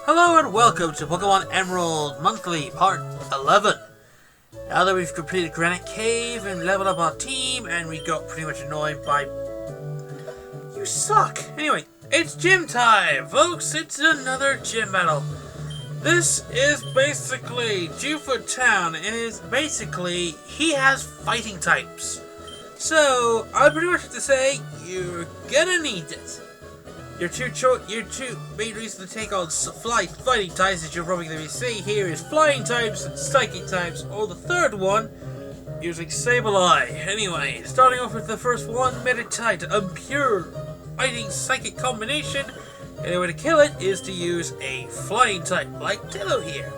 Hello and welcome to Pokemon Emerald Monthly Part 11. Now that we've completed Granite Cave and leveled up our team and we got pretty much annoyed by... You suck! Anyway, it's gym time, folks! It's another gym battle. This is basically Juford Town and is basically, he has fighting types. So, I pretty much have to say, you're gonna need it. Your two main reasons to take on fighting types, as you're probably going to see here, is flying types and psychic types, or the third one, using Sableye. Anyway, starting off with the first one, Meditite, a pure fighting psychic combination. And the way to kill it is to use a flying type, like Taillow here.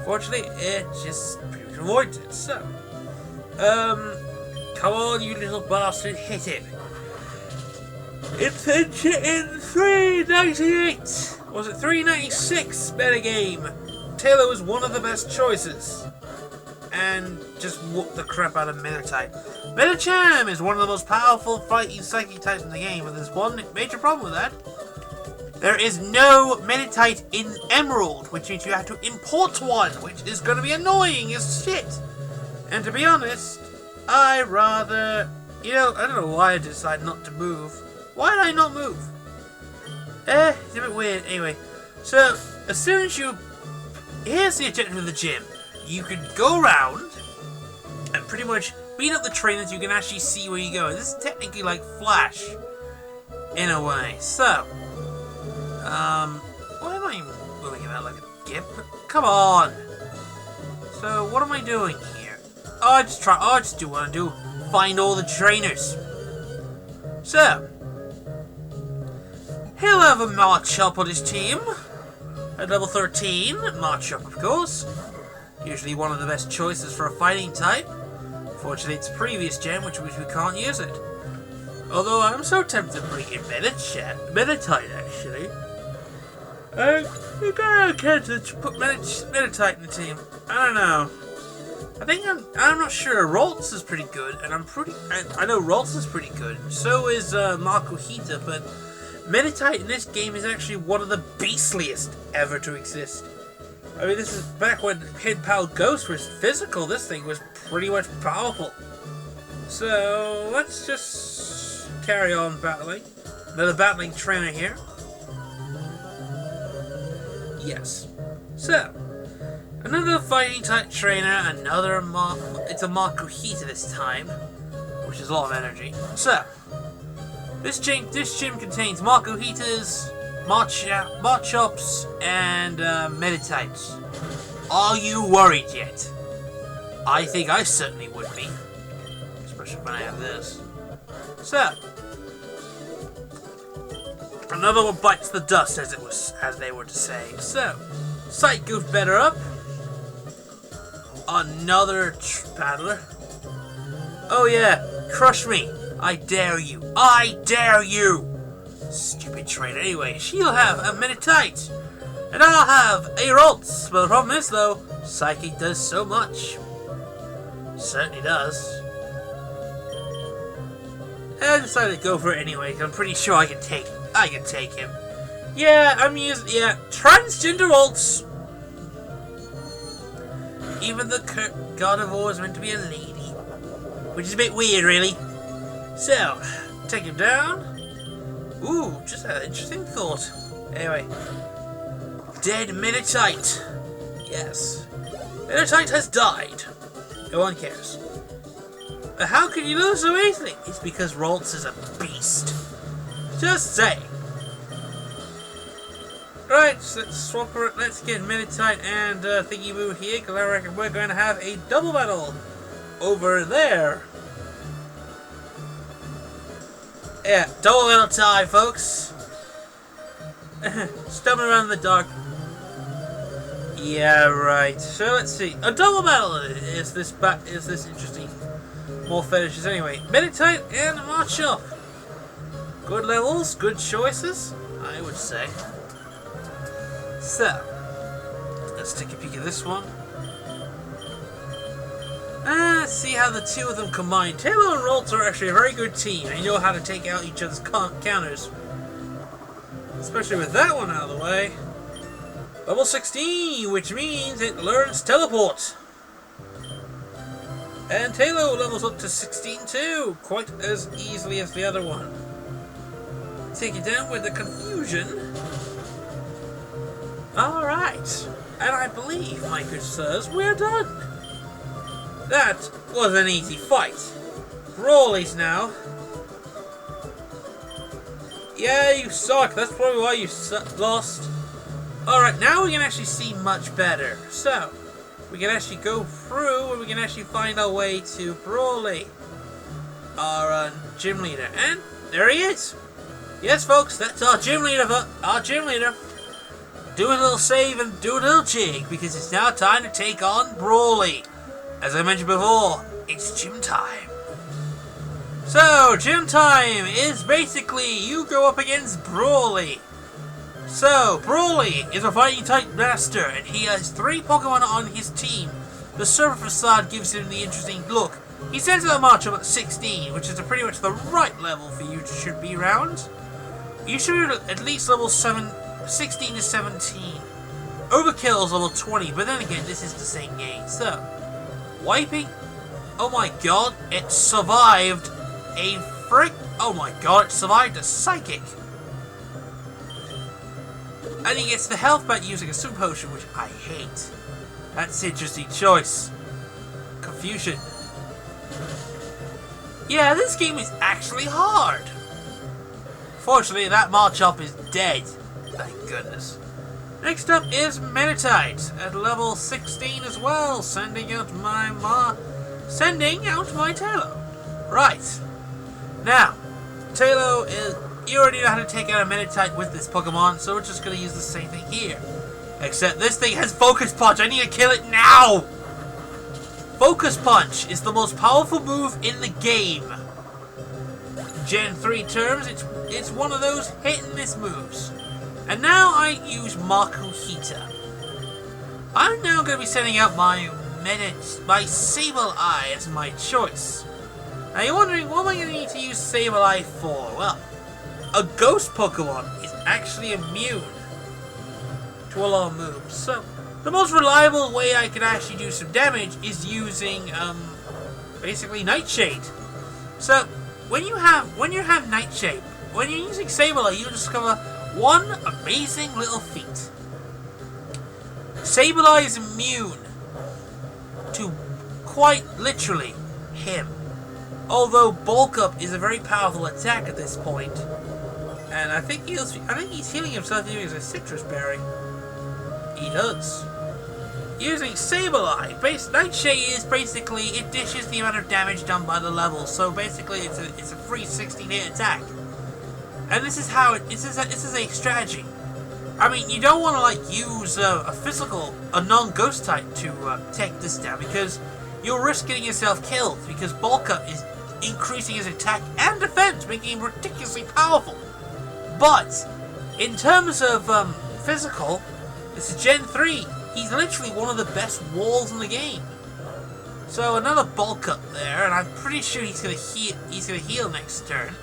Fortunately, it just pretty much avoids it, so. Come on, you little bastard, hit him. It's in 398! Was it 396 metagame? Taillow is one of the best choices. And just whoop the crap out of Meditite. Medicham is one of the most powerful fighting psychic types in the game, but there's one major problem with that. There is no Meditite in Emerald, which means you have to import one, which is going to be annoying as shit. And to be honest, I rather... I don't know why I decided not to move. Why did I not move? It's a bit weird. Anyway, so as soon as you... Here's the objective of the gym. You can go around and pretty much beat up the trainers. You can actually see where you go. This is technically like Flash, in a way. So, why am I moving about like a gimp? Come on. So, what am I doing here? I'll just do what I do. Find all the trainers. So, he'll have a Machop on his team. At level 13, Machop, of course. Usually one of the best choices for a fighting type. Fortunately, it's previous gen, which means we can't use it. Although I'm so tempted to bring in Meditite, actually. You're gonna get to put Meditite in the team. I don't know. I'm not sure. Ralts is pretty good, and I know Ralts is pretty good. So is Makuhita, but Meditite in this game is actually one of the beastliest ever to exist. I mean, this is back when Hidden Pal Ghost was physical. This thing was pretty much powerful. So let's just carry on battling. Another battling trainer here. Yes. So. Another fighting type trainer, it's a Makuhita this time, which is a lot of energy. So, this gym contains Makuhitas, Machops, and Meditites. Are you worried yet? I think I certainly would be, especially when I have this. So, another one bites the dust, as they were to say. So, Sight Goof better up. Another battler. Oh yeah, crush me. I dare you. I dare you. Stupid trainer. Anyway, she'll have a Meditite. And I'll have a Ralts. But the problem is though, Psychic does so much. Certainly does. And I decided to go for it anyway, because I'm pretty sure I can take him. Yeah, I'm using transgender Ralts. Even the God of War is meant to be a lady. Which is a bit weird, really. So, take him down. Ooh, just an interesting thought. Anyway. Dead Meditite. Yes. Meditite has died. No one cares. But how can you lose so easily? It's because Ralts is a beast. Just saying. Right, so let's swap her. Let's get Meditite and Thingy Boo here, because I reckon we're going to have a double battle over there. Yeah, double battle time, folks. Stumbling around in the dark. Yeah, right. So let's see. A double battle is this interesting? More fetishes anyway. Meditite and Machop. Good levels, good choices, I would say. So, let's take a peek at this one. Let's see how the two of them combine. Taillow and Ralts are actually a very good team. They know how to take out each other's counters. Especially with that one out of the way. Level 16, which means it learns Teleport. And Taillow levels up to 16 too, quite as easily as the other one. Take it down with the Confusion. Alright, and I believe, my good sirs, we're done. That was an easy fight. Brawly's now. Yeah, you suck, that's probably why you lost. Alright, now we can actually see much better. So, we can actually go through and we can actually find our way to Brawly, our gym leader. And there he is. Yes, folks, that's our gym leader. Do a little save and do a little jig because it's now time to take on Brawly. As I mentioned before, it's gym time. So, gym time is basically you go up against Brawly. So, Brawly is a fighting type master, and he has 3 Pokemon on his team. The Surfer Facade gives him the interesting look. He sends out a Machop at 16, which is pretty much the right level for you should be around. You should be at least level 16 to 17. Overkill is level 20, but then again, this is the same game. So, wiping. Oh my god, it survived a oh my god, it survived a Psychic. And he gets the health back using a Super Potion, which I hate. That's an interesting choice. Confusion. Yeah, this game is actually hard. Fortunately, that Machop is dead. Thank goodness. Next up is Meditite at level 16 as well, sending out my Taillow. Right. Now, Taillow is... You already know how to take out a Meditite with this Pokemon, so we're just going to use the same thing here. Except this thing has Focus Punch. I need to kill it now! Focus Punch is the most powerful move in the game. Gen 3 terms, it's one of those hit-and-miss moves. And now I use Makuhita. I'm now going to be sending out my Sableye as my choice. Now you're wondering, what am I going to need to use Sableye for? Well, a ghost Pokemon is actually immune to a lot of moves. So, the most reliable way I can actually do some damage is using, basically Nightshade. So, when you have Nightshade, when you're using Sableye, you discover one amazing little feat. Sableye is immune to, quite literally, him. Although Bulk Up is a very powerful attack at this point. And I think he's healing himself using a citrus berry. He does. Using Sableye, Nightshade is basically, it dishes the amount of damage done by the level. So basically it's a free 16 hit attack. And this is how this is a strategy. I mean, you don't want to like use a non-ghost type to take this down because you'll risk getting yourself killed because Bulk Up is increasing his attack and defense, making him ridiculously powerful. But in terms of physical, this is Gen 3. He's literally one of the best walls in the game. So another Bulk Up there, and I'm pretty sure he's gonna heal next turn.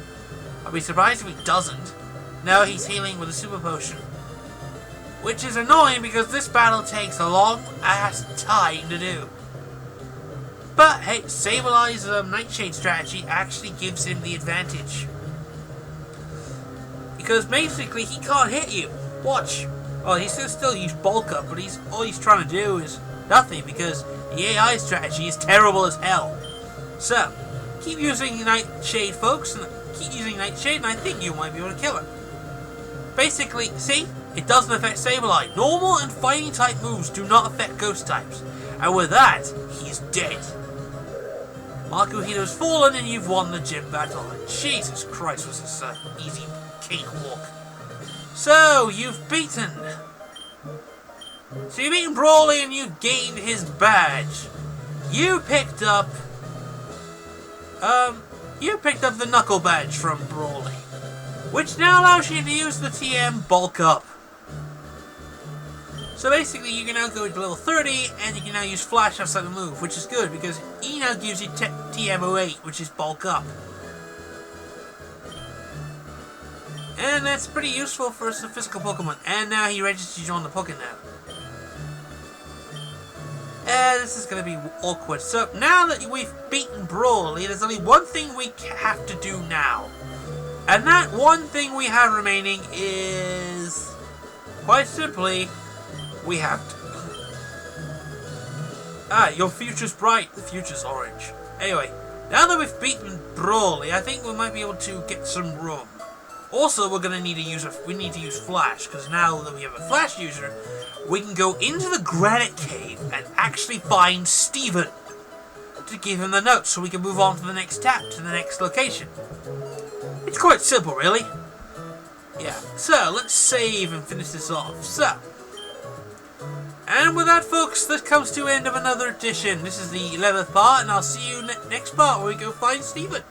I'll be surprised if he doesn't. No, he's healing with a Super Potion. Which is annoying because this battle takes a long ass time to do. But hey, Sableye's Nightshade strategy actually gives him the advantage. Because basically he can't hit you. Watch. Oh, he's gonna still use Bulk Up, but all he's trying to do is nothing because the AI strategy is terrible as hell. So, keep using Nightshade, folks, and keep using Nightshade, and I think you might be able to kill him. Basically, see? It doesn't affect Sableye. Normal and fighting type moves do not affect ghost types. And with that, he's dead. Makuhita's fallen and you've won the gym battle. Jesus Christ, was this an easy cakewalk. So, you've beaten Brawly and you've gained his badge. You picked up the Knuckle badge from Brawly, which now allows you to use the TM Bulk Up. So basically, you can now go to level 30, and you can now use Flash outside the move, which is good, because he now gives you TM08, which is Bulk Up. And that's pretty useful for some physical Pokemon. And now he registers you on the Pokénaut. This is going to be awkward. So, now that we've beaten Brawly, there's only one thing we have to do now. And that one thing we have remaining is, quite simply, we have to... your future's bright, the future's orange. Anyway, now that we've beaten Brawly, I think we might be able to get some room. Also, we're going to need to use Flash, because now that we have a Flash user, we can go into the Granite Cave and actually find Steven to give him the note so we can move on to the next tap, to the next location. It's quite simple, really. Yeah, so let's save and finish this off. So, and with that, folks, this comes to the end of another edition. This is the 11th part, and I'll see you next part where we go find Steven.